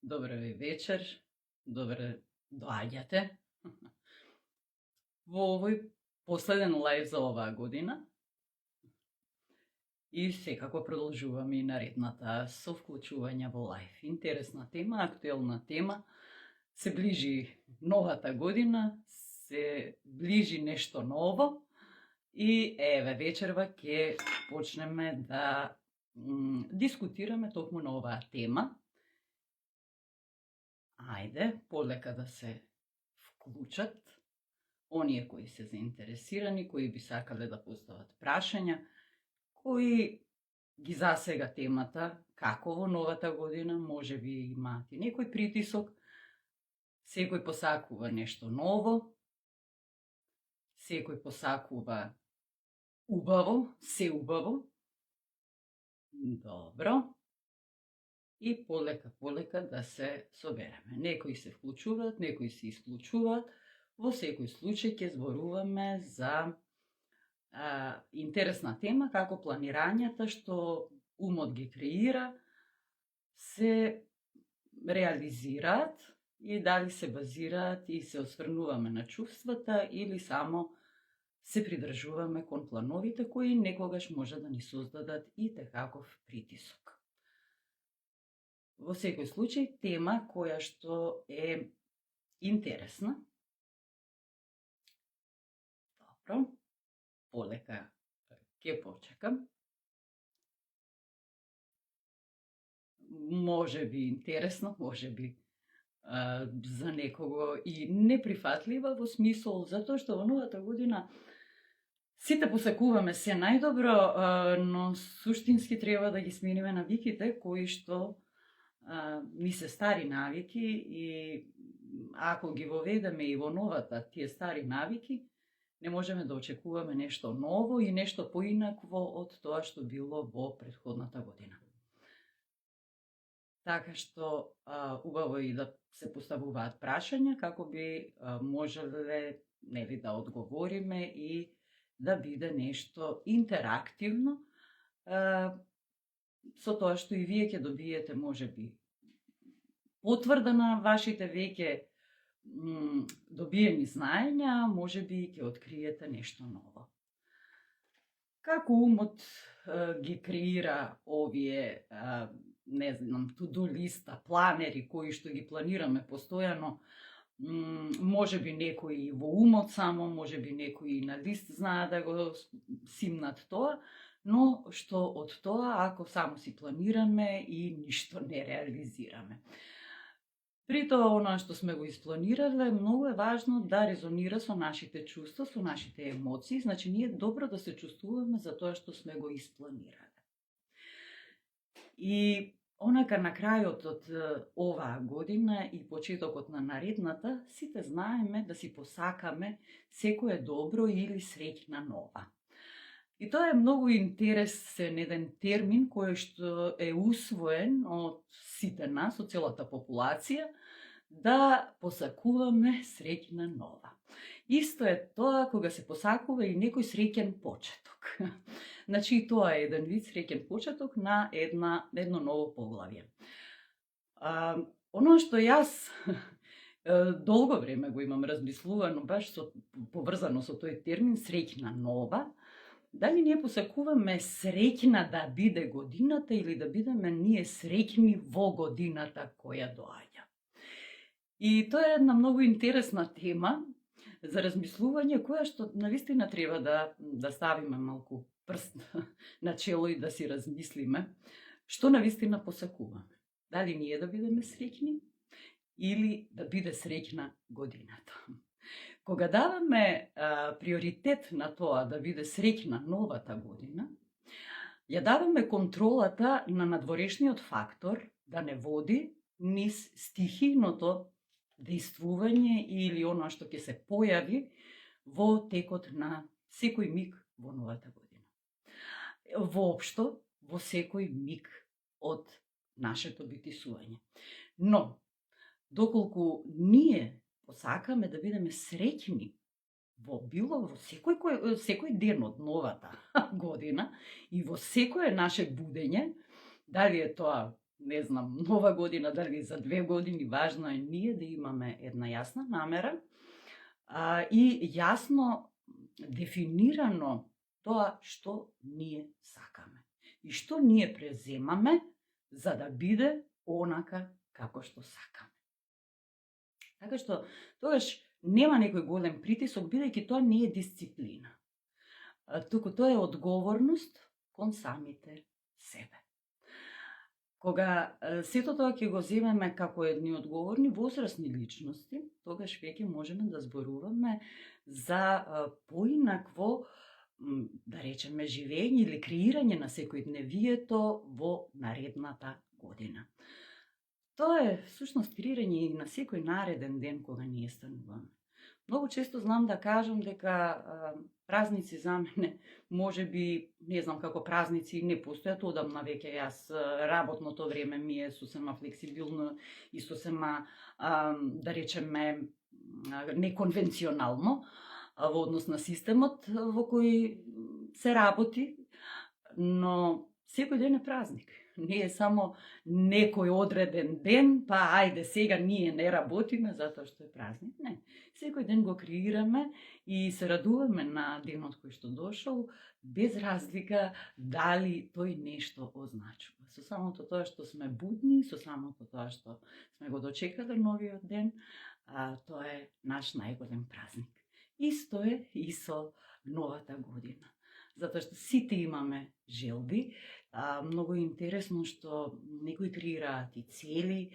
Добре ви вечер, добре доаѓате во овој последен лајв за оваа година. И секако продолжуваме и наредната со вклучување во лајв. Интересна тема, актуелна тема. Се ближи новата година, се ближи нешто ново и еве вечерва ќе почнеме да дискутираме токму на оваа тема. Ајде, полека да се вклучат оние кои се заинтересирани, кои би сакале да постават прашања, кои ги засега темата, како во новата година, може би имаат и некој притисок, секој посакува нешто ново, секој посакува убаво, се убаво. Добро. И полека да се собереме. Некои се вклучуваат, некои се исклучуваат. Во секој случај ќе зборуваме за интересна тема, како планирањата што умот ги креира, се реализираат и дали се базираат и се осврнуваме на чувствата или само се придржуваме кон плановите кои некогаш може да ни создадат и таков притисок. Во секој случај, тема која што е интересна. Добро, полека ќе почекам. Може би интересно, може би за некого и неприфатлива во смисол, затоа што во новата година сите посакуваме се најдобро, но суштински треба да ги смениме навиките кои што ни се стари навики и ако ги воведеме и во новата тие стари навики, не можеме да очекуваме нешто ново и нешто поинакво од тоа што било во претходната година. Така што убаво и да се поставуваат прашања како би можеле да одговориме и да биде нешто интерактивно, со тоа што и вие ќе добиете можеби потврда на вашите веќе добиени знаења, можеби ќе откриете нешто ново. Како умот ги креира овие, не знам, to-do листа, планери кои што ги планираме постојано, можеби некои во умот само, можеби некои на лист знаат да го симнат тоа, но што од тоа ако само си планираме и ништо не реализираме. При тоа, оноа што сме го испланирале, многу е важно да резонира со нашите чувства, со нашите емоции, значи ние добро да се чувствуваме за тоа што сме го испланирале. И онака на крајот од оваа година и почетокот на наредната, сите знаеме да си посакаме секое добро или среќна нова. И тоа е многу интересен еден термин кој што е усвоен од сите нас, од целата популација, да посакуваме среќна нова. Исто е тоа кога се посакува и некој среќен почеток. Значи и тоа е еден вид среќен почеток на едно ново поглавје. Оно што јас долго време го имам размислувано, баш поврзано со тој термин среќна нова, дали ние посакуваме среќна да биде годината или да бидеме ние среќни во годината која доаѓа. И тоа е една многу интересна тема за размислување, која што навистина треба да ставиме малку прст на чело и да си размислиме што навистина посакуваме. Дали ние да бидеме среќни или да биде среќна годината. Кога даваме приоритет на тоа да биде среќна новата година, ја даваме контролата на надворешниот фактор да не води низ стихийното дејствување или оно што ќе се појави во текот на секој миг во новата година. Воопшто, во секој миг од нашето битисување. Но, доколку ние посакаме да бидеме среќни во секој ден од новата година и во секое наше будење, дали е тоа не знам, нова година, дали за 2 години, важно е ние да имаме една јасна намера и јасно дефинирано тоа што ние сакаме и што ние преземаме за да биде онака како што сакаме. Така што тогаш нема некој голем притисок, бидејќи тоа не е дисциплина. Туку тоа е одговорност кон самите себе. Кога сето тоа ќе го земеме како едни одговорни возрастни личности, тогаш веќе можеме да зборуваме за поинакво, да речеме, живење или креирање на секојдневието во наредната година. Тоа е всушност креирање и на секој нареден ден кога ние стануваме. Многу често знам да кажам дека празници за мене, може би, не знам како празници, не постојат одамна веќе. Јас работното време ми е сосема флексибилно и сосема, да речеме, неконвенционално во однос на системот во кој се работи, но секој ден е празник. Не е само некој одреден ден, па ајде сега ние не работиме затоа што е празник. Не. Секој ден го креираме и се радуваме на денот кој што дошол, без разлика дали тој нешто означува. Со самото тоа што сме будни, со самото тоа што сме го дочекале новиот ден, тоа е наш најголем празник. Исто е и со новата година. Затоа што сите имаме желби. Многу интересно што некои креираат и цели,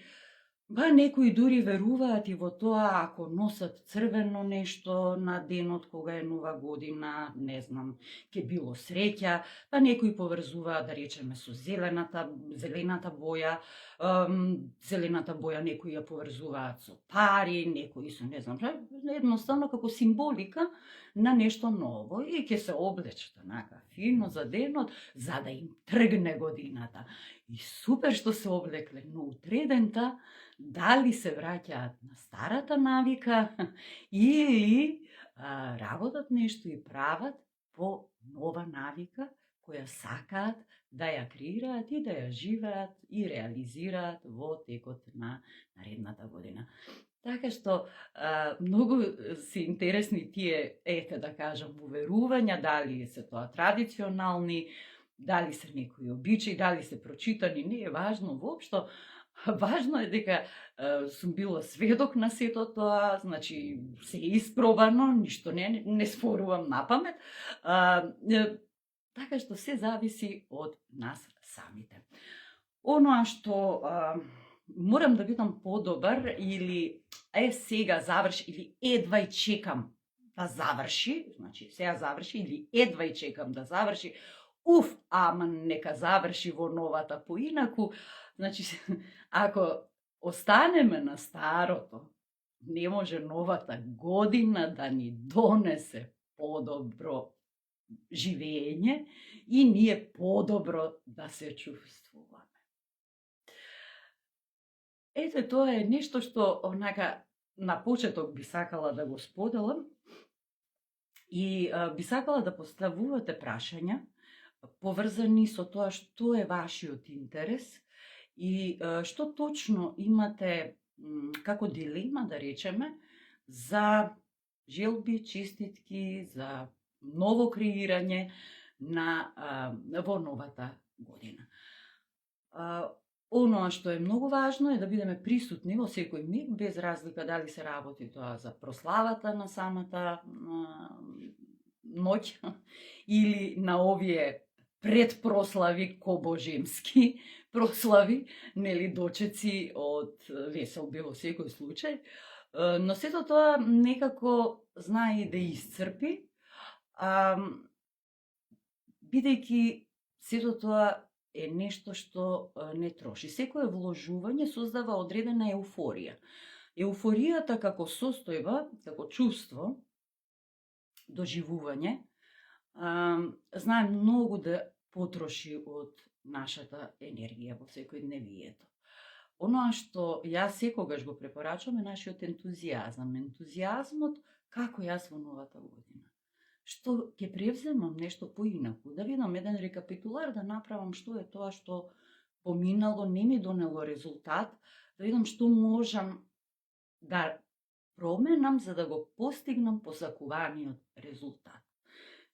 некои дури веруваат и во тоа ако носат црвено нешто на денот кога е нова година, не знам, ќе било среќа, некои поврзуваат, да речеме, со зелената боја, зелената боја некои ја поврзуваат со пари, некои со, не знам, едноставно како символика на нешто ново и ќе се облечат онака фино за денот, за да им тргне годината. И супер што се облекле, но утредента дали се враќаат на старата навика или работат нешто и прават по нова навика која сакаат да ја креираат и да ја живеат и реализираат во текот на наредната година. Така што многу се интересни тие, да кажам, уверувања, дали се тоа традиционални, дали се некои обичаи, дали се прочитани, не е важно воопшто. Важно е дека сум била сведок на сето тоа, значи се испробано, ништо не спорувам напамет. Така што се зависи од нас самите. Оноа што морам да бидам подобар или сега заврши или едвај чекам да заврши, значи сега заврши или едвај чекам да заврши, ама нека заврши во новата поинаку. Значи, ако останеме на старото, не може новата година да ни донесе подобро живење и ние подобро да се чувствуваме. Ете, тоа е нешто што онака на почеток би сакала да го споделам и би сакала да поставувате прашања поврзани со тоа што е вашиот интерес и што точно имате како дилема, да речеме, за желби, честитки, за ново креирање во новата година. Оноа што е многу важно е да бидеме присутни во секој миг, без разлика дали се работи тоа за прославата на самата ноќ или на овие предпрослави, кобожемски прослави, нели, дочеци од веселби во секој случај. Но сето тоа некако знае да исцрпи, бидејќи сето тоа е нешто што не троши. Секое вложување создава одредена еуфорија. Еуфоријата како состојба, како чувство, доживување, знае многу да потроши од нашата енергија во секојдневието. Оноа што јас секогаш го препорачувам е нашиот ентузијазам. Ентузијазмот како јас во новата година. Што ќе превземам нешто поинаку, да видам еден рекапитулар, да направам што е тоа што поминало, не ми донело резултат, да видам што можам да променам за да го постигнам посакуваниот резултат.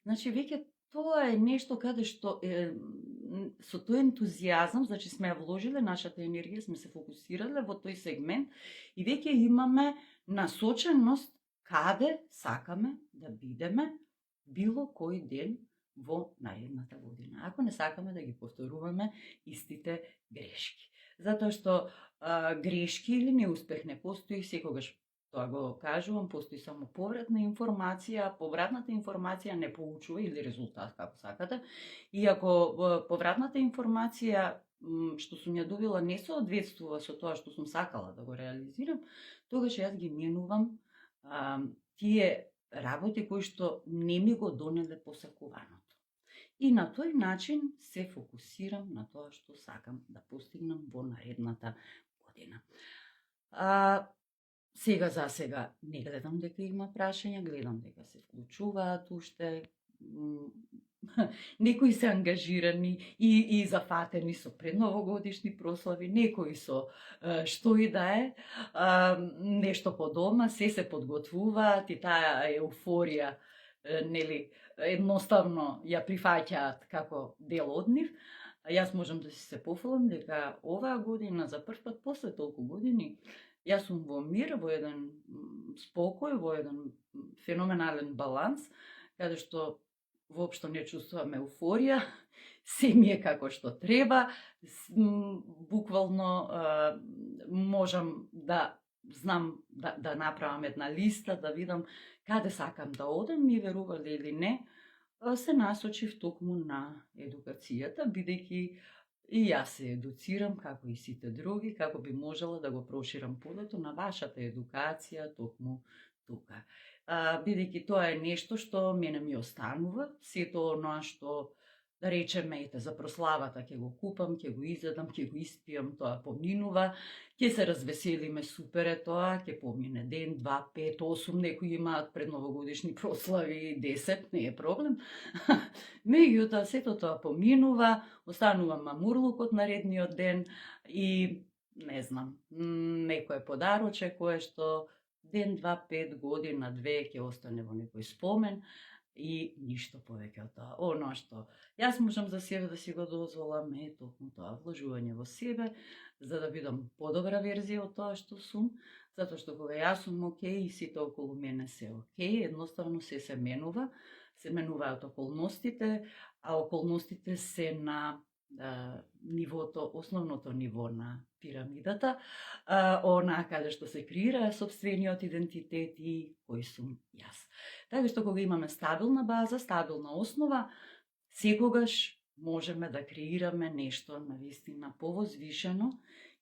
Значи, веќе тоа е нешто каде што со тој ентузијазам, значи сме ја вложиле нашата енергија, сме се фокусирале во тој сегмент и веќе имаме насоченост каде сакаме да бидеме било кој ден во наредната година. Ако не сакаме да ги повторуваме истите грешки. Затоа што грешки или неуспех не постои, секогаш тоа го кажувам, постои само повратна информација, повратната информација не поучува или резултат, како сакате. И ако повратната информација што сум ја добила не соодветствува со тоа што сум сакала да го реализирам, тогаш јас ги менувам тие работи кои што не ми го донеле посакуваното. И на тој начин се фокусирам на тоа што сакам да постигнам во наредната година. Сега за сега не гледам дека има прашања, гледам дека се вклучуваат уште. Некои се ангажирани и зафатени со предновогодишни прослави, некои со што и да е, нешто по дома, се подготвуваат и таа еуфорија, нели, едноставно ја прифаќаат како дел од нив. Јас можам да се пофалам дека оваа година за прв пат после толку години јас сум во мир, во еден спокој, во еден феноменален баланс, каде што воопшто не чувствувам еуфорија, се ми е како што треба, буквално можам да знам да направам една листа, да видам каде сакам да одам и верували или не, се насочив токму на едукацијата, бидејќи и јас се едуцирам, како и сите други, како би можела да го проширам полето на вашата едукација токму тука. Бидејќи тоа е нешто што мене ми останува, сето оноа што, да речеме, ете, за прославата ќе го купам, ќе го изедам, ќе го испијам, тоа поминува, ќе се развеселиме, супер е тоа, ќе помине ден, 2, 5, 8, некои имаат предновогодишни прослави, 10, не е проблем. Меѓутоа, сето тоа поминува, останува мамурлукот наредниот ден и, не знам, некое подароче кое што ден, 2, 5, година, 2 ќе остане во некој спомен и ништо повеќе од тоа. Оно што јас можам за себе да си го дозволам е токму тоа, вложување во себе, за да бидам подобра верзија од тоа што сум, затоа што кога јас сум окей и сите околу мене се окей, едноставно се менуваат околностите, а околностите се на нивото, основното ниво на пирамидата, онаа каде што се креира собствениот идентитет и кој сум јас. Така што кога имаме стабилна база, стабилна основа, секогаш можеме да креираме нешто навистина повозвишено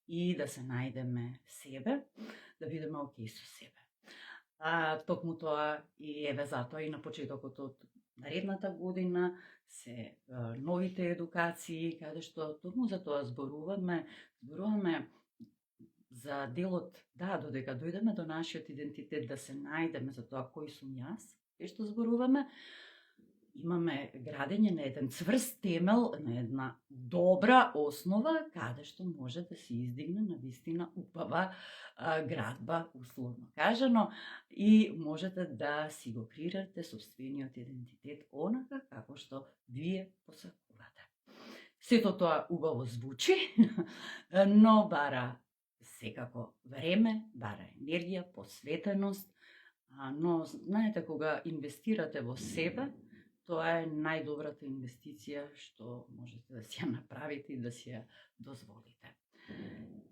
и да се најдеме себе, да бидеме окей со себе. Токму тоа и еве затоа и на почетокот од наредната година се новите едукации, каде што токму за тоа зборуваме за делот, додека дојдеме до нашиот идентитет, да се најдеме за тоа кој сум јас, и што зборуваме, имаме градење на еден цврст темел, на една добра основа, каде што може да се издигне на вистина убава градба, условно кажано, и можете да си го креирате собствениот идентитет онака како што вие посакувате. Сето тоа убаво звучи, но бара секако време, бара енергија, посветеност, но знаете, кога инвестирате во себе, тоа е најдобрата инвестиција што можете да си ја направите и да си ја дозволите.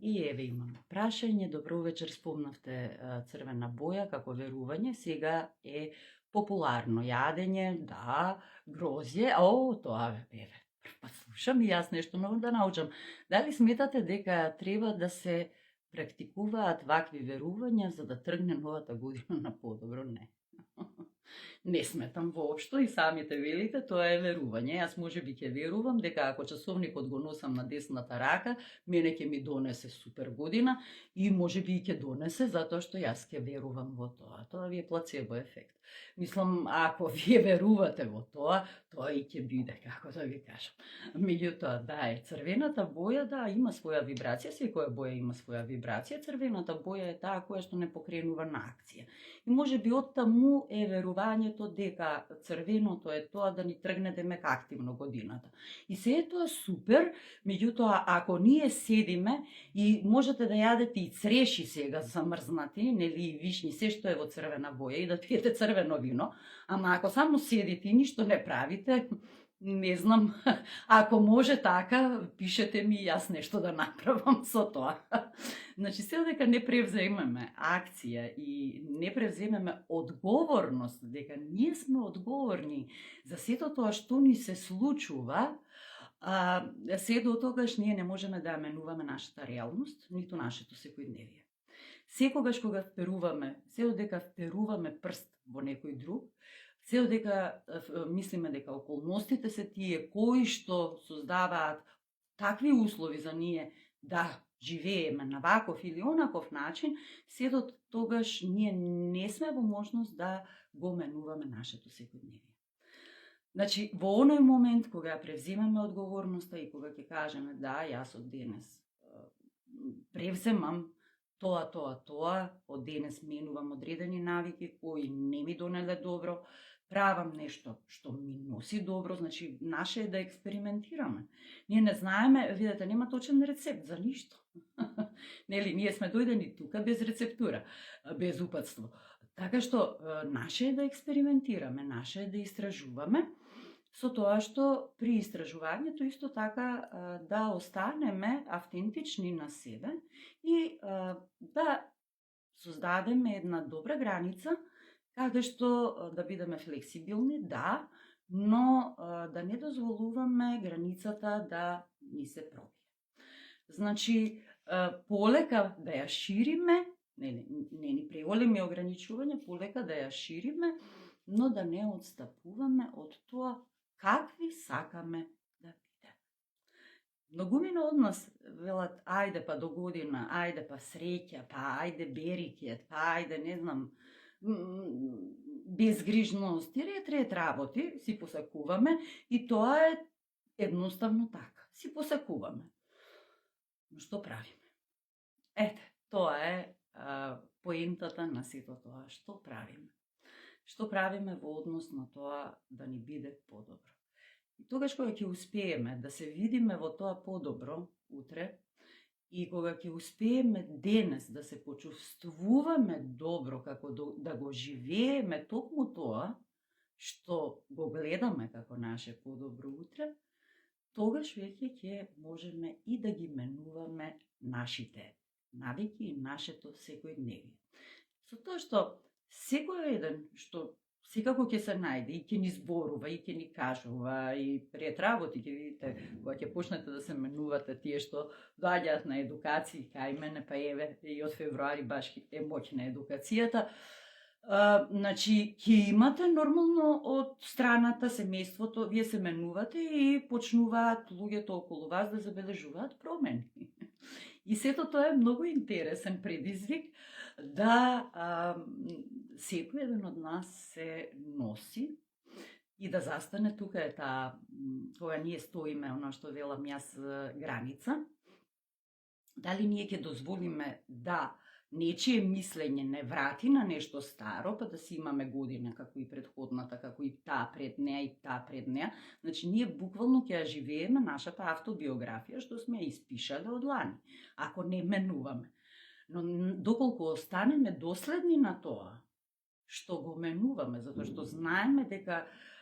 И еве имаме прашање. Добро вечер, спомнавте црвена боја како верување, сега е популарно јадење, да, грозје, тоа еве, прв пат слушам и јас нешто ново да научам. Дали сметате дека треба да се практикуваат вакви верувања за да тргне новата година на подобро? Не. Не сметам воопшто и самите велите, тоа е верување. Јас можеби ќе верувам дека ако часовникот го носам на десната рака, мене ќе ми донесе супер година и можеби и ќе донесе затоа што јас ќе верувам во тоа. Тоа ви е плацебо ефект. Мислам, ако вие верувате во тоа, тоа и ќе биде, како да ви кажам. Меѓутоа, да, црвената боја, да, има своја вибрација, секоја боја има своја вибрација. Црвената боја е таа која што не покренува на акција. И можеби од таму е верувањето дека црвеното е тоа да ни тргне демек активно годината. И се е тоа супер, меѓутоа ако ние седиме и можете да јадете и цреши сега замрзнати, нели и вишни, се што е во црвена боја и да пиете црвено вино, ама ако само седите и ништо не правите, не знам, ако може така, пишете ми јас нешто да направам со тоа. Значи, се дека не превземеме акција и не превземеме одговорност, дека ние сме одговорни за сето тоа што ни се случува, се до тогаш ние не можеме да ја менуваме нашата реалност, ниту нашето секојдневие. Секогаш кога вперуваме, се додека вперуваме прст во некој друг, се додека мислиме дека околностите се тие кои што создаваат такви услови за ние да живееме на ваков или онаков начин, се до тогаш ние не сме во можност да го менуваме нашето секојдневие. Значи, во оној момент кога ја превземаме одговорноста и кога ќе кажеме да, јас од денес превземам тоа, од денес менувам одредени навики кои не ми донеле добро, правам нешто што ми носи добро, значи наше е да експериментираме. Ние не знаеме, видете, нема точен рецепт за ништо. Нели, ние сме дојдени тука без рецептура, без упатство. Така што наше е да експериментираме, наше е да истражуваме, со тоа што при истражувањето исто така да останеме автентични на себе и да создадеме една добра граница каде што да бидеме флексибилни, да, но да не дозволуваме границата да ни се пробие. Значи, полека да ја шириме, не ни преголеми ограничување, полека да ја шириме, но да не отстапуваме од тоа какви сакаме да биде. Многумина од нас велат, ајде па до година, ајде па среќа, па ајде берикет, па ајде не знам, безгрижност и ред работи, си посакуваме и тоа е едноставно така. Си посакуваме. Но што правиме? Ете, тоа е поентата на сето тоа. Што правиме? Што правиме во однос на тоа да ни биде подобро? И тогаш кога ќе успееме да се видиме во тоа подобро утре, и кога ќе успееме денес да се почувствуваме добро, како да го живееме токму тоа, што го гледаме како наше подобро утре, тогаш веќе ќе можеме и да ги менуваме нашите навики и нашето секојдневие. Со тоа што секој еден што секако ќе се најде и ќе ни зборува и ќе ни кажува и пред работи ќе видите кога ќе почнете да се менувате тие што доаѓаат на едукации кај мене, па еве и од февруари баш е моќна едукацијата. Значи ќе имате нормално од страната семејството, вие се менувате и почнуваат луѓето околу вас да забележуваат промени. И сето тоа е многу интересен предизвик да секој еден од нас се носи и да застане тука е таа, кога ние стоиме, оно што велам јас, граница. Дали ние ќе дозволиме да нечие мислење не врати на нешто старо, па да си имаме година како и предходната, како и таа пред неа и таа пред неа. Значи, ние буквално ќе ја живееме нашата автобиографија што сме испишале од лани, ако не менуваме. Но доколку останеме доследни на тоа што го менуваме, затоа што знаеме дека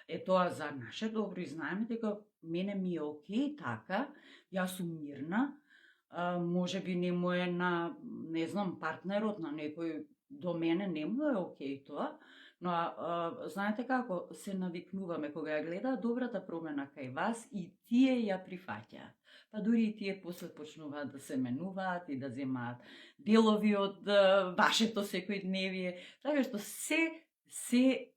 е тоа за наше добро и знаеме дека мене ми е окей така, јас сум мирна, може би не му е на, не знам, партнерот на некој до мене не му е окей тоа, но знаете како се навикнуваме кога ја гледаат добрата промена кај вас и тие ја прифаќаат. Па дури и тие после почнуваат да се менуваат и да земаат делови од вашето секојдневие, така што се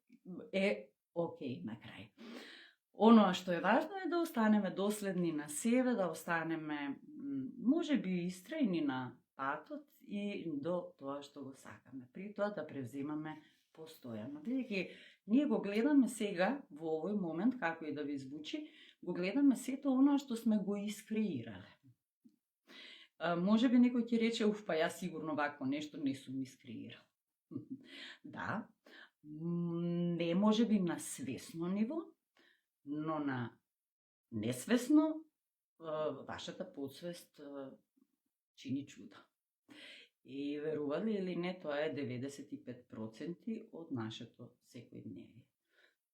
е окей на крај. Оно што е важно е да останеме доследни на себе, да останеме можеби истрајни на патот и до тоа што го сакаме. При тоа да превземаме постојано. Бидејќи ние го гледаме сега, во овој момент, како и да ви звучи, го гледаме сето оно што сме го искреирале. Можеби некој ќе рече, па јас сигурно вакво нешто не сум искреирал. Да, не можеби на свесно ниво, но на несвесно вашата подсвест чини чуда. И верували или не, тоа е 95% од нашето секојдневие.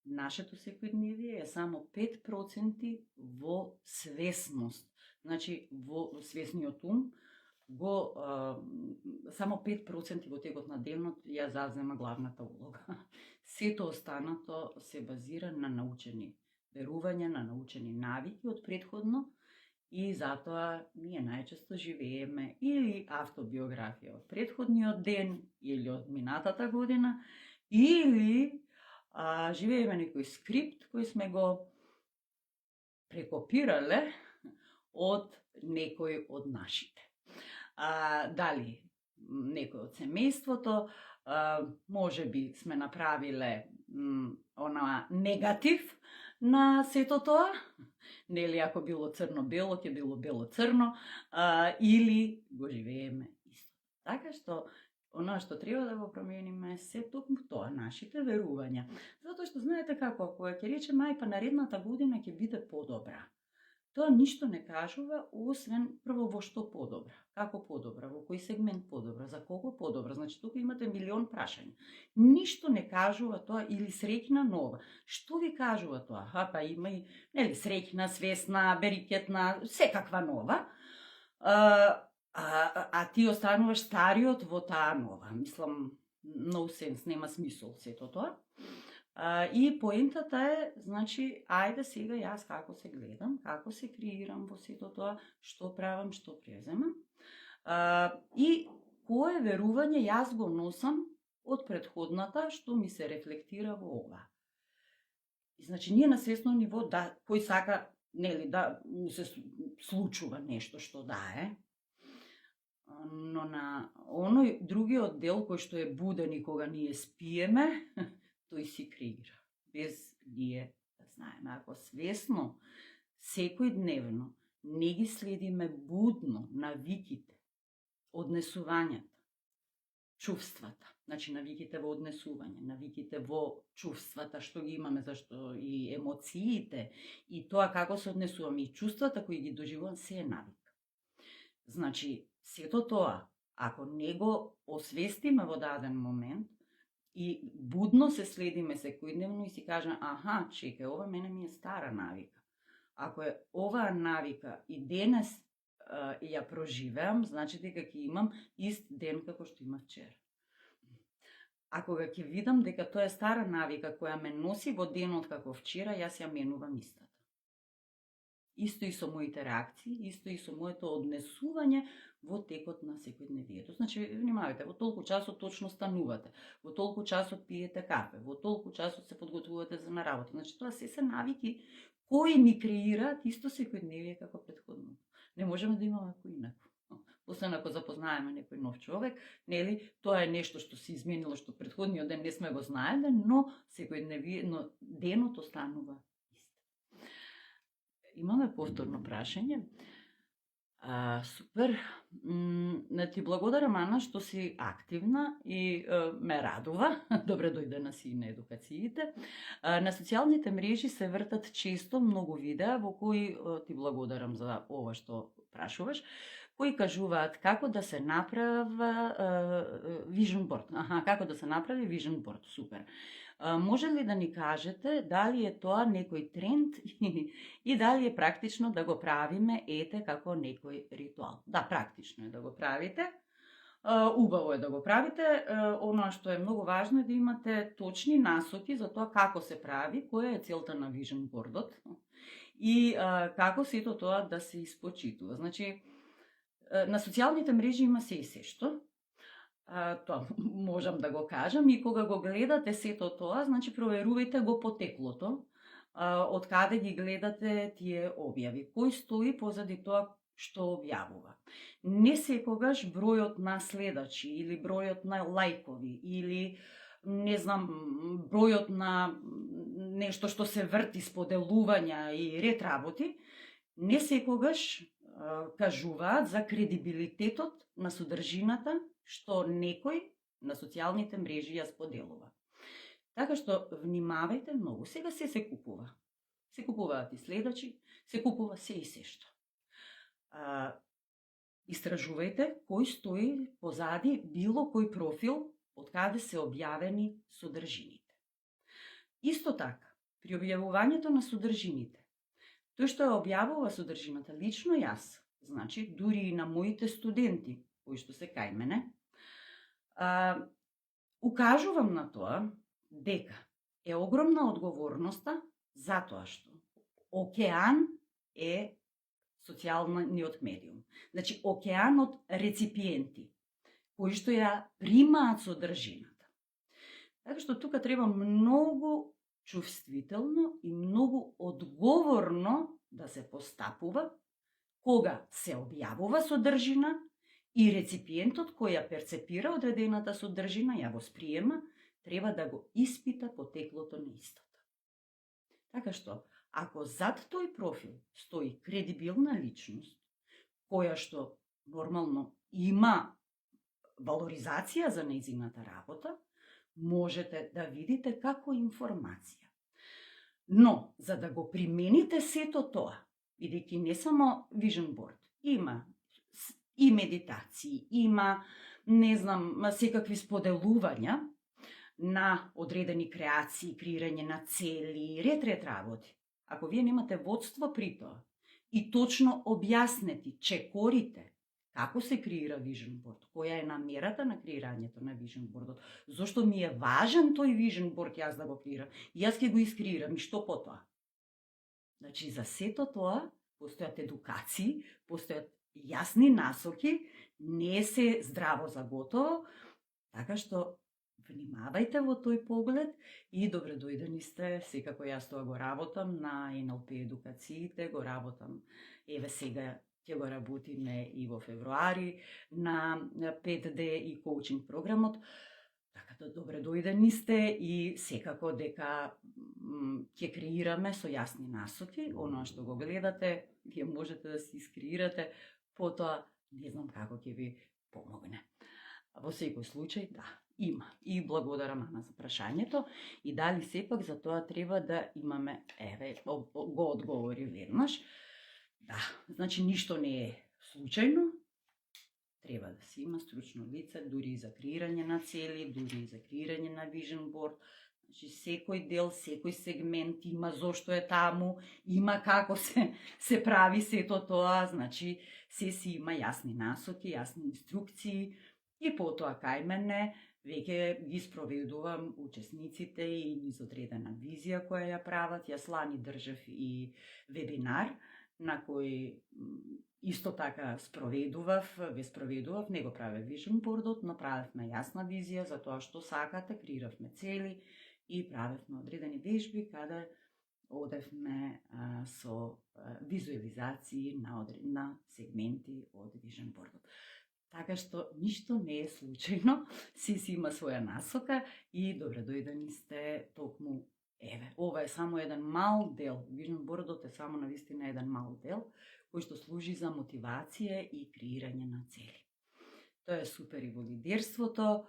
Нашето секојдневие е само 5% во свесност. Значи, во свесниот ум, само 5% во текот на денот ја зазема главната улога. Сето останато се базира на научени верувања, на научени навики од претходно, и затоа ние најчесто живееме или автобиографија од претходниот ден, или од минатата година, или живееме некој скрипт кој сме го прекопирале од некој од нашите. Дали некој од семејството, можеби сме направиле негатив на сето тоа, нели ако било црно-бело, ќе било бело-црно, или го живееме исто. Така што, оно што треба да го промениме се токму тоа, нашите верувања. Затоа што знаете како, ако ќе речеме, па наредната година ќе биде подобра, тоа ништо не кажува, освен прво во што подобра, како подобра, во кој сегмент подобра, за кого подобра. Значи, тука имате милион прашања. Ништо не кажува тоа, или среќна нова. Што ви кажува тоа? Па има и, нели, среќна, свесна, берикетна, секаква нова. Ти остануваш стариот во таа нова. Мислам, no sense, нема смисол сето тоа. И поентата е, значи, ајде сега јас како се гледам, како се креирам во сето тоа, што правам, што преземам, и кое верување јас го носам од претходната, што ми се рефлектира во ова. И, значи, ние на свесно ниво, да, кој сака, нели, да му се случува нешто што е, но на оној другиот дел кој што е буден и кога ние спиеме, тој си креира, без ние да знаеме. Ако свесно, секојдневно, не ги следиме будно навиките, однесувањата, чувствата, значи навиките во однесување, навиките во чувствата што ги имаме, зашто и емоциите, и тоа како се однесуваме, и чувствата кои ги доживувам, се е навик. Значи, сето тоа, ако не го освестиме во даден момент, и будно се следиме секојдневно и си кажеме, чекај, ова мене ми е стара навика. Ако е оваа навика и денес ја проживеам, значи дека ќе имам ист ден како што имав вчера. А кога ќе видам дека тоа е стара навика која ме носи во денот како вчера, јас ја менувам истата. Исто и со моите реакции, исто и со моето однесување во текот на секојдневието. Значи, внимавајте, во толку часот точно станувате, во толку часот пиете кафе, во толку часот се подготвувате за на работа. Значи, тоа се навики кои ни креираат исто секојдневие како претходно. Не можеме да имаме ако инако. Освен ако запознаеме некој нов човек, нели, тоа е нешто што се изменило, што претходниот ден не сме го знаеле, но секојдневие, денот останува ист. Имаме повторно прашање. Супер. Ти благодарам, Ана, што си активна и ме радува. Добре дојдена си на едукациите. На социјалните мрежи се вртат често многу видеа во кои ти благодарам за ова што прашуваш, кои кажуваат како да се направи vision board. Како да се направи vision board. Супер. Може ли да ни кажете дали е тоа некој тренд и дали е практично да го правиме како некој ритуал? Да, практично е да го правите. Убаво е да го правите. Оно што е многу важно е да имате точни насоки за тоа како се прави, која е целта на vision board-от и како сето тоа да се испочитува. Значи, на социјалните мрежи има се и се што. Тоа можам да го кажам, и кога го гледате сето тоа, значи проверувајте го потеклото, од каде ги гледате тие објави, кој стои позади тоа што објавува. Не секогаш бројот на следачи или бројот на лајкови или не знам, бројот на нешто што се врти, споделувања и ред работи, не секогаш кажуваат за кредибилитетот на содржината што некој на социјалните мрежи ја споделува. Така што внимавајте многу. Сега се купува. Се купуваат и следачи, се купува се и се што. Истражувајте кој стои позади било кој профил од каде се објавени содржините. Исто така, при објавувањето на содржините, тој што ја објавува содржината, лично јас, значи дури и на моите студенти, кои што се кај мене, укажувам на тоа дека е огромна одговорноста затоа што океан е социјалниот медиум. Значи, океан од реципиенти, кои што ја примаат содржината. Така што тука треба многу чувствително и многу одговорно да се постапува кога се објавува содржина и реципиентот кој ја перцепира одредената содржина, ја восприема, треба да го испита потеклото на истата. Така што, ако зад тој профил стои кредибилна личност, која што нормално има валоризација за нејзината работа, можете да видите како информација. Но, за да го примените сето тоа, бидејќи не само Vision Board, има и медитации, има, не знам, секакви споделувања на одредени креации, креирање на цели, ред работи. Ако вие немате водство при тоа и точно објаснети чекорите како се креира Vision Board, која е намерата на креирањето на Vision Boardот, зошто ми е важен тој Vision Board јас да го креирам, јас ќе го искреирам и што потоа. Значи, за сето тоа постојат едукации, постојат јасни насоки, не се здраво за готово, така што внимавајте во тој поглед и добре дојдени сте, секако јас тоа го работам на НЛП едукациите, го работам, еве сега ќе го работиме и во февруари на 5D и коучинг програмот, така да добре дојдени сте и секако дека ќе креираме со јасни насоки, оноа што го гледате, вие можете да се искреирате, потоа не знам како ќе ви помогне. Во секој случај, да, има. И благодарам Ана за прашањето и дали сепак за тоа треба да имаме, еве, го одговори веднаш. Да, значи ништо не е случајно, треба да се има стручно лице, дури и за креирање на цели, дури и за креирање на Vision Board. Значи секој дел, секој сегмент има зошто е таму, има како се прави сето тоа, значи се си има јасни насоки, јасни инструкции и потоа кај мене веќе ги спроведувам учесниците и низ одредена визија која ја прават. Јас лани држав и вебинар на кој исто така ве спроведував, не го правев Vision Boardот, но правевме јасна визија за тоа што сакате, креиравме цели и правевме одредени вежби каде одевме со визуализации на сегменти од Vision Boardот. Така што ништо не е случајно, си има своја насока и добре дојдени сте токму. Еве, ова е само еден мал дел, Vision Boardот е само навистина еден мал дел, кој што служи за мотивација и креирање на цели. Тоа е супер и во лидерството,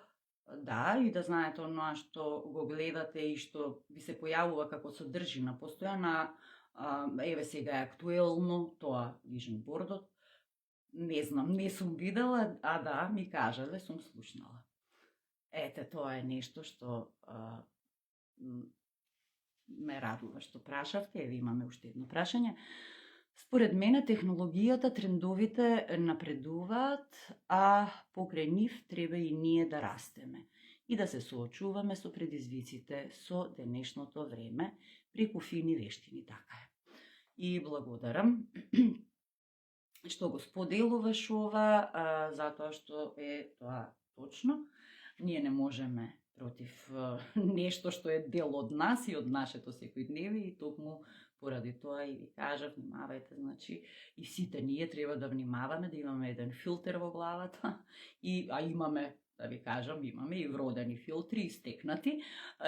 да, и да знаете оноа што го гледате и што ви се појавува како содржина постојана, еве сега е актуелно тоа Vision Boardот. Не знам, не сум видела, а да, ми кажале, сум слушнала. Ете, тоа е нешто што ме радува што прашавте, еве имаме уште едно прашање. Според мене технологијата, трендовите напредуваат, а покрај нив треба и ние да растеме и да се соочуваме со предизвиците со денешното време преку фини вештини, така е. И благодарам што го споделуваш ова, затоа што е тоа точно. Ние не можеме против нешто што е дел од нас и од нашето секојдневие, и токму поради тоа и ви кажав, внимавајте, значи и сите ние треба да внимаваме, да имаме еден филтер во главата, а имаме, да ви кажам, имаме и вродени филтри, истекнати,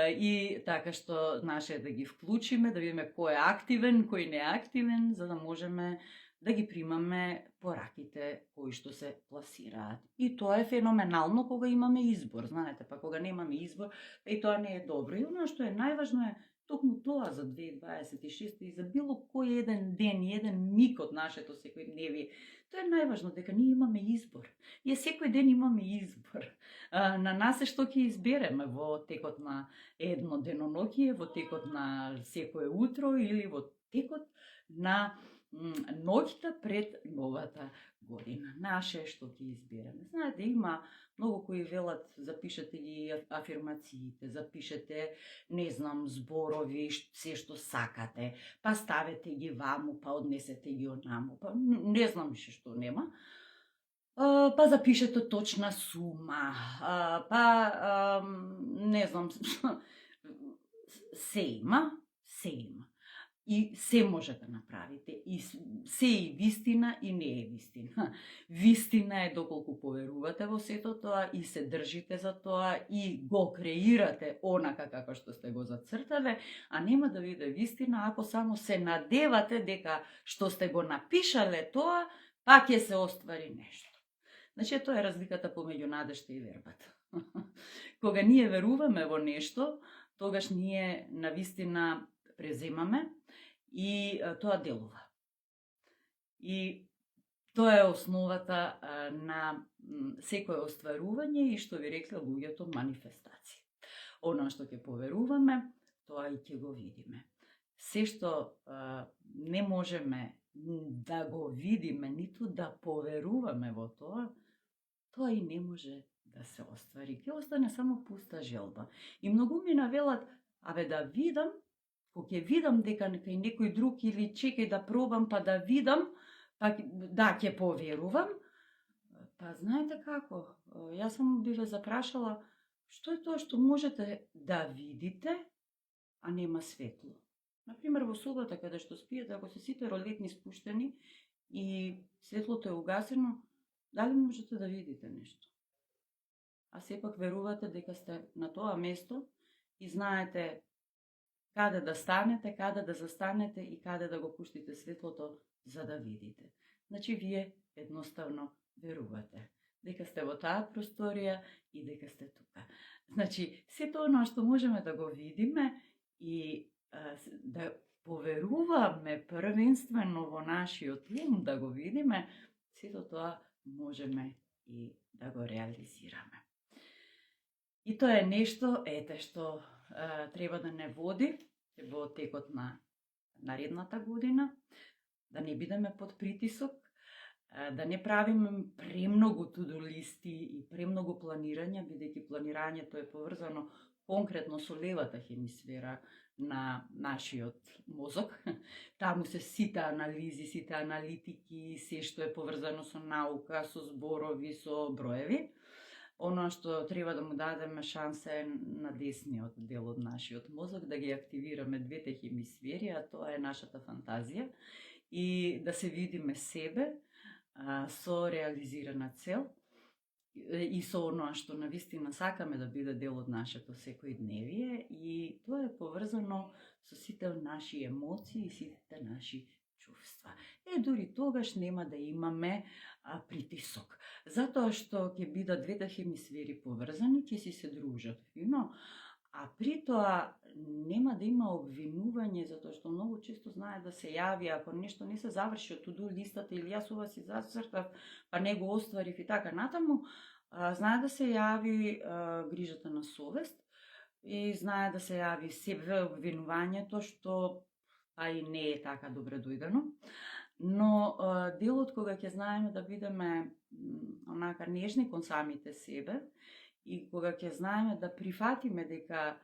и така што наше да ги вклучиме, да видиме кој е активен, кој не е активен, за да можеме да ги примаме пораките кои што се пласираат. И тоа е феноменално кога имаме избор, знаете, па кога немаме избор, и тоа не е добро. И оно што е најважно е токму тоа за 2026 и за било кој еден ден и еден миг од нашето секојдневие. Тоа е најважно, дека ние имаме избор. И секој ден имаме избор. На нас е што ќе избереме во текот на едно деноноќие, во текот на секое утро или во текот на ноќта пред новата година. Наше е што ќе избереме. Знаете, има многу кои велат, запишете ги афирмациите, запишете, не знам, зборови, се што сакате, па ставете ги ваму, па однесете ги онаму, па не знам више што нема. Па запишете точна сума, па не знам, се има. И се може да направите. И се е вистина и не е вистина. Вистина е доколку поверувате во сето тоа и се држите за тоа и го креирате онака како што сте го зацртале, а нема да биде вистина ако само се надевате дека што сте го напишале тоа, пак ќе се оствари нешто. Значи, тоа е разликата помеѓу надежта и вербата. Кога ние веруваме во нешто, тогаш ние навистина преземаме и тоа делува. И тоа е основата на секое остварување и што ви рекла луѓето, манифестација. Оно што ќе поверуваме, тоа и ќе го видиме. Се што не можеме да го видиме, ниту да поверуваме во тоа, тоа и не може да се оствари. Ќе остане само пуста желба. И многу ми навелат, да видам, кога ќе видам дека кај некој друг или чекај да пробам па да видам, па да ќе поверувам. Па знаете како? Јас сам би ве запрашала, што е тоа што можете да видите, а нема светло? Например, во собата каде што спиете, ако се сите ролетни спуштени и светлото е угасено, дали можете да видите нешто? А сепак верувате дека сте на тоа место и знаете каде да станете, каде да застанете и каде да го пуштите светлото за да видите. Значи, вие едноставно верувате дека сте во таа просторија и дека сте тука. Значи, сето оно што можеме да го видиме и да поверуваме првенствено во нашиот ум да го видиме, сето тоа можеме и да го реализираме. И тоа е нешто, што треба да не води во текот на наредната година, да не бидеме под притисок, да не правиме премногу to-do листи и премногу планирање, бидејќи планирањето е поврзано конкретно со левата хемисфера на нашиот мозок. Таму се сите анализи, сите аналитики, се што е поврзано со наука, со зборови, со броеви. Оно што треба да му дадеме шанса е на десниот дел од нашиот мозок, да ги активираме двете хемисфери, а тоа е нашата фантазија, и да се видиме себе со реализирана цел и со оно што навистина сакаме да биде дел од нашето секојдневие, и тоа е поврзано со сите наши емоции и сите наши чувства. Дури тогаш нема да имаме притисок, затоа што ќе бидат двете хемисфери поврзани, ќе си се дружат фино, а при тоа нема да има обвинување, затоа што многу често знае да се јави, ако нешто не се заврши од to-do листата или јас ова си зацртав, па не го остварив и така натаму, знае да се јави грижата на совест и знае да се јави себе обвинувањето, што и не е така добре дојдено. Но делот кога ќе знаеме да бидеме онака нежни кон самите себе и кога ќе знаеме да прифатиме дека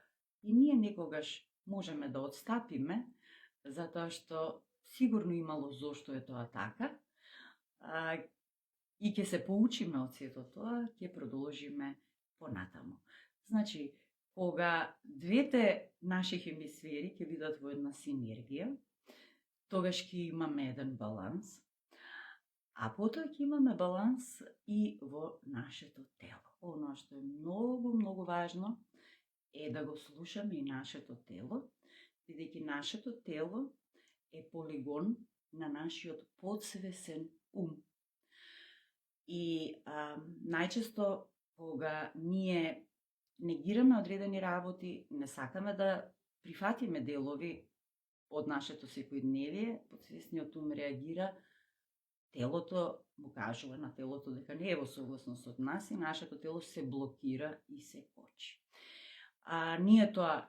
и ние некогаш можеме да отстапиме, затоа што сигурно имало зошто е тоа така, и ќе се поучиме од сето тоа, ќе продолжиме понатаму. Значи, кога двете наши хемисфери ќе бидат во една синергија, тогаш ќе имаме еден баланс, а потоа ќе имаме баланс и во нашето тело. Оно што е многу, многу важно е да го слушаме и нашето тело, бидејќи нашето тело е полигон на нашиот подсвесен ум. И најчесто кога ние негираме одредени работи, не сакаме да прифатиме делови од нашето секојдневие, подсвесниот ум реагира, телото му кажува на телото дека не е во согласност од нас и нашето тело се блокира и се кочи. Ние тоа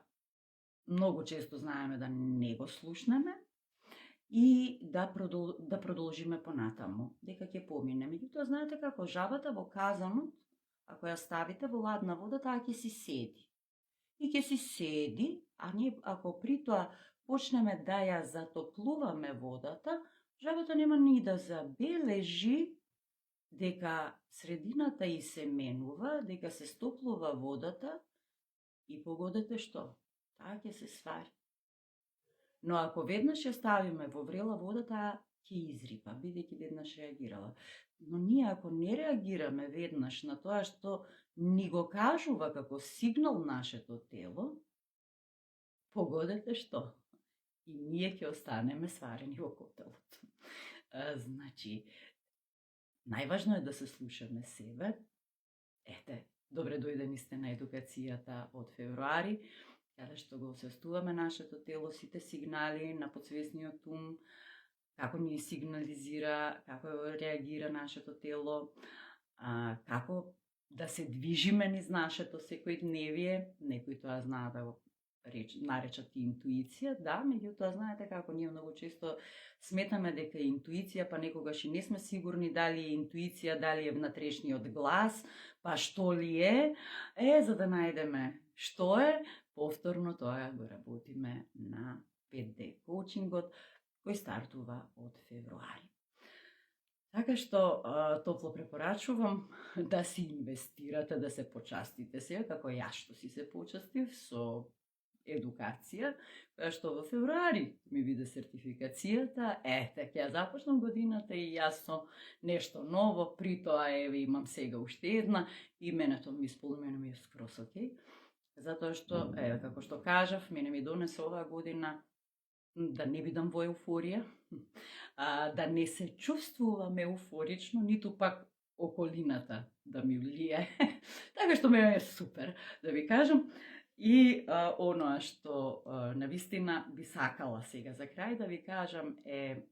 многу често знаеме да не го слушнеме и да продолжиме понатаму, дека ќе помине. Меѓутоа, знаете како жабата во казанот, ако ја ставите во ладна вода, таа ќе си седи. И ќе си седи, а ние ако при тоа почнеме да ја затоплуваме водата, жабата нема ни да забележи дека средината и се менува, дека се стоплува водата и погодете што? Таа ќе се свари. Но ако веднаш ја ставиме во врела вода, таа ќе изрипа, бидејќи веднаш реагирала. Но ние ако не реагираме веднаш на тоа што ни го кажува како сигнал нашето тело, погодете што? И ние ќе останеме сварени во котелот. Значи, најважно е да се слушаме себе. Ете, добре дојдени сте на едукацијата од февруари, каде што го освестуваме нашето тело, сите сигнали на подсвесниот ум, како ни сигнализира, како реагира нашето тело, како да се движиме низ нашето секојдневие. Некои тоа знаат да го наречат и интуиција, да, меѓутоа знаете како ние многу често сметаме дека е интуиција, па некогаш и не сме сигурни дали е интуиција, дали е внатрешниот глас, па што ли е, за да најдеме што е, повторно тоа го работиме на 5D коучингот, кој стартува од февруари. Така што топло препорачувам да си инвестирате, да се почастите сега, како јас што си се почастив со едукација, која што во февруари ми биде сертификацијата, ќе ја започнам годината и јас со нешто ново, при тоа имам сега уште една и мене тоа ми е скрос окей, затоа што, како што кажав, мене ми донесе оваа година да не бидам во еуфорија, да не се чувствувам еуфорично, ниту пак околината да ми влие. Така што ме е супер, да ви кажам. И оноа што навистина би сакала сега за крај да ви кажам е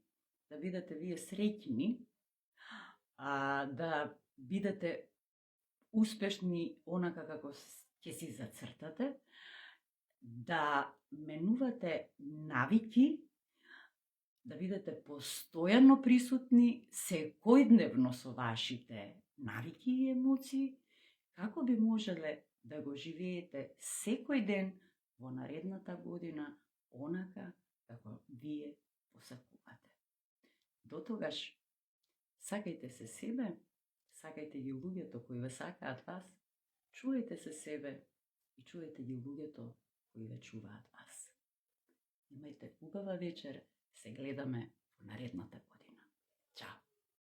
да бидете вие среќни, да бидете успешни онака како ќе си зацртате, да менувате навики, да бидете постојано присутни секојдневно со вашите навики и емоции, како би можеле да го живеете секој ден во наредната година онака како вие посакувате. До тогаш, сакајте се себе, сакајте ги луѓето кои ве сакаат вас, чувајте се себе и чувајте ги луѓето кои ве чуваат вас. Имајте убава вечер, се гледаме во наредната година. Чао!